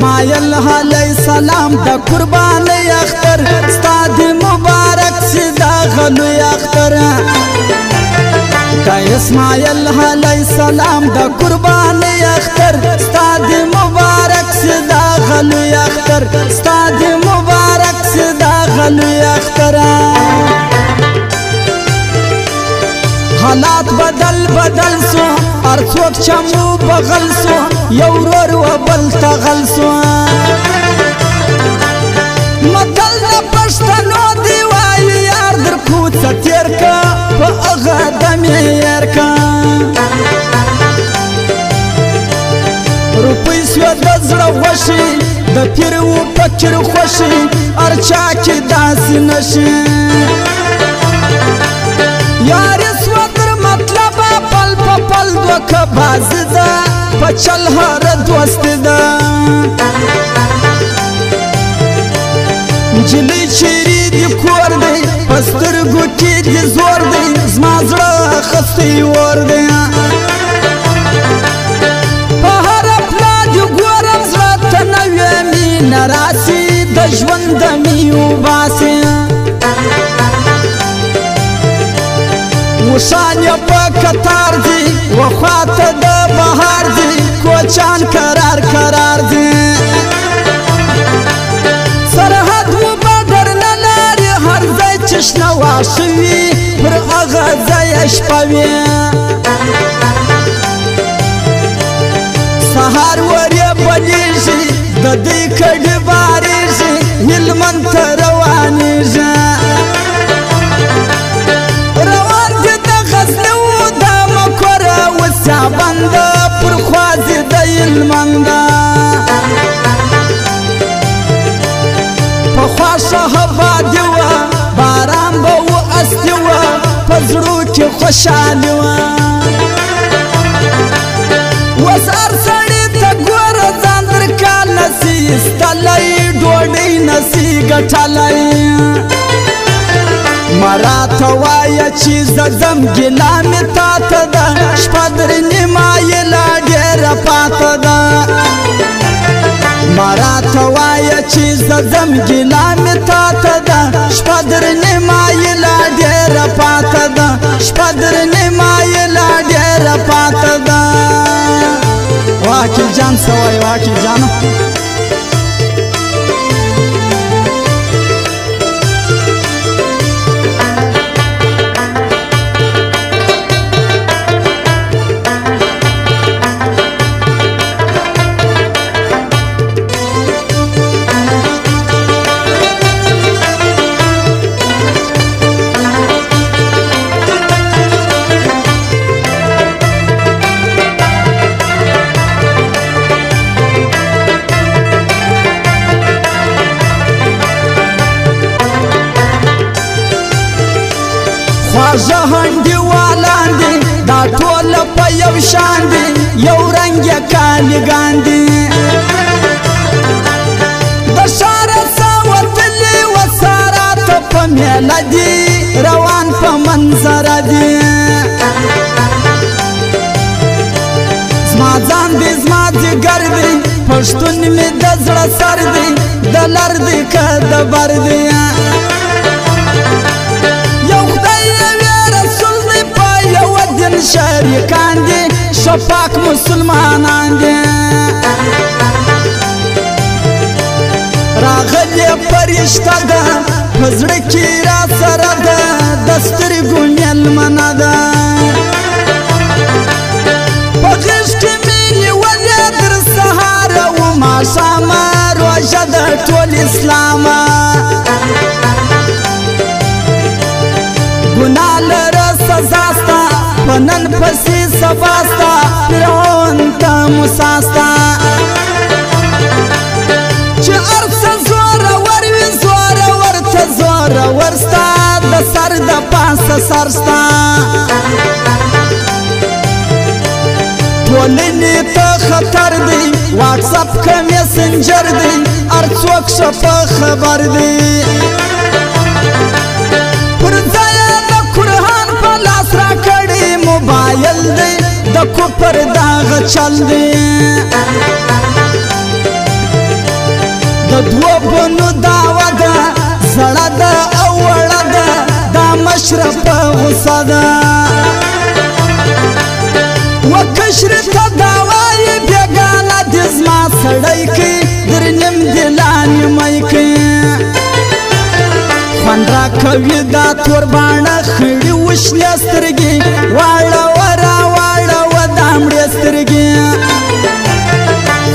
اسماعیل علیہ السلام دا قربانی اختر ستاد مبارک سی دا غلوی اختر دا اسماعیل علیہ السلام دا قربانی اختر ستاد مبارک سی دا غلوی اختر ستاد مبارک سی دا غلوی اختر حالات بدل سو ارڅوک چمو بغل سو یو ورور و بل تغل سو متل د پښتنو دی وایي یار در کوڅه تیر کا په هغه دم یې کا روپۍ سوه د زړه غوښې د پیر و فکر خوښې هر چا کې داسې نشي یارې سوه در مطلبه پل په پل دوکه بازي ده په چل هره دوستي ده نجلۍ چیرې دي کور دی په سترګو کې دي زور دی زما زړه اخستی اور دی په هره پلا دي ګورم زړه ته نوې مینه راسي د ژوند د میو باسي وشان یا پا کتار دی وخوات دا بہار دی کوچان قرار دی سرحد و بدر نلاری هر زی چشن واشوی پر اغا زی اشپوی سهار وری بلیجی دا دی کڑی باریجی هلمن تروانیجی بنده پر خوازی د علمنده پخوا شهبا دی وه باران به و استی وه په زړو کې خوشحالي وه اوس هر سړي ته ګوره ځان درکال نسي ایستلی ډوډۍ نسي ګټلی مراته وایه چې زه ځم ګیله مې تاته ده شپه در نیمایې لا ډېره پاته ده مراته وایه چې زه ځم ګیله مې تاته ده شپه در نیمایې لا ډېره پاته ده شپه در نیمایې لا ډېره پاته ده واکل جان څه وایي واکل جانو خواږه هنډیوالان دي دا ټوله په یو شان دي یو رنګ یې کالیګان دي د ښاره څه وتلي وساراته په میله دي روان په منظره دي زما ځان دی زما ځیګر دی پښتون مې د زړه سر دی د لر دی که د بر دی شریکان دی شفاق مسلمانان دی راغلی پرشته ده په زړه کې را سره ده د سترګو میلمنه ده په غېږ کې مې نیولې تر سهاره و ماښامه روژه ده ټول اسلامه ګناه لره سزا سته په نن پسې سبا سته فرعون ته موسی سته چې هر څه زورور وي زورور ته زورور سته د سر د پاسه سر سته ټولنې ته خطر دی واټساپ که میسنجر دی هر څوک ښه په خبر دی پر ځایه د قرآن په لاس راکړی موبایل دی د کفر داغ چل دی دو بنو داوا ده زړه ده او وړه ده دا مشره په غصه ده وکشر ته داوایې بېګانه دې زما سړی کوي درنیم دلانې می کوي خوند راکوي دا تور باڼه خړې وشنې سترګې واړوه راواړوه دا مړې سترګې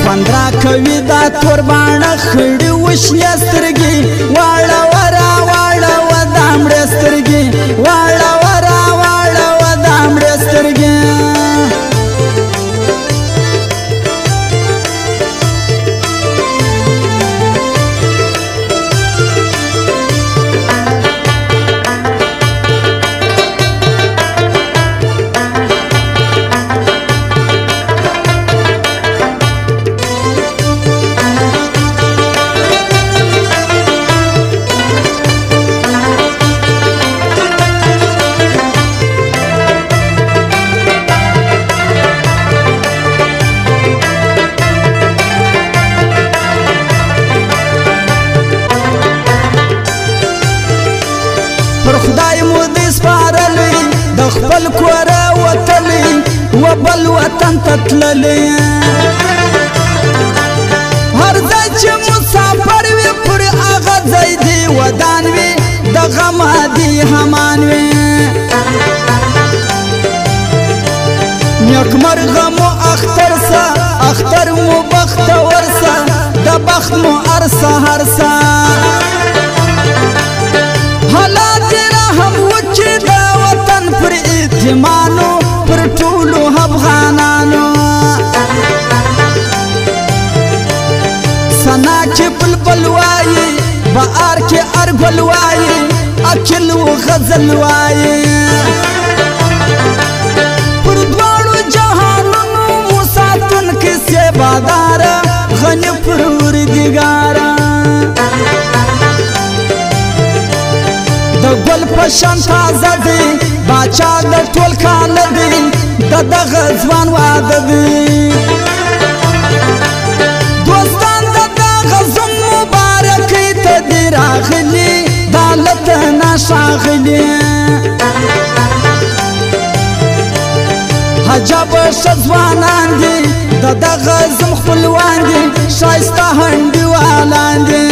خوند راکوي دا تور باڼه خړې وشنې سترګې واړوه راواړوه دا مړې سترګې واړوه راواړوه دا مړې سترګې پر خدای مو دې سپارلی د خپل کوره وتلی و بل وطن ته تللی هر ځای چې مسافر وي پر هغه ځای دې ودان وي د غم دې همان وي نیکمرغه مو اختر سه اختر مو بختور سه د بخت مو ارسه هرسه حالات رحم وچی دا وطن پر اتمانو پر ټولو افغانانو سنا کې بلبل وایي بهار کې ارګل وایي اکل و غزل وایي پر دواړو جهانونو مساتون کې سیبادار غني پروردګار د ګل په شان تازه دی باچا د ټول کال دی د دغه ځوان واده دی دوستان د دغه زم مبارکۍ ته دې راغلي دا لته ناښاغلي عجبه ښه ځوانان دي د دغه زم خپلوان دي ښایسته هنډیوالان دي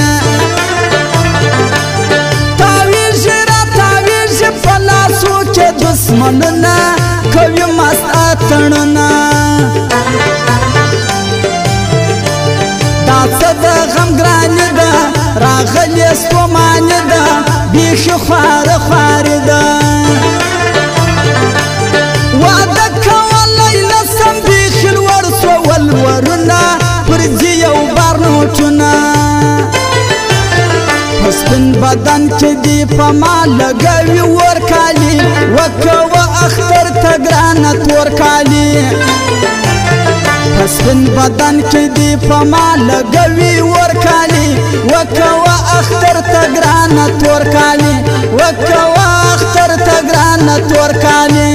دسمنونه کوي مست اتڼونه دا څه د غم ګرانې ده راغلې ستومانې ده بیخي خواره خوارې ده واده کولی نسم بیخي لوړ سول ورونه پر ځي یو بار نوټونه په سپین بدن کې دې په ما لګوي ورکالي وکوه اختر ته ګرانه تور کالي په سپین بدن کې دې په ما لګوي ورکالي وکوه اختر ته ګرانه تور کالي وکوه اختر ته ګرانه تور کالي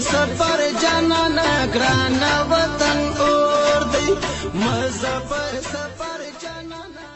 سفر جانانا گرانا وطن اور دی مزه پر سفر جانانا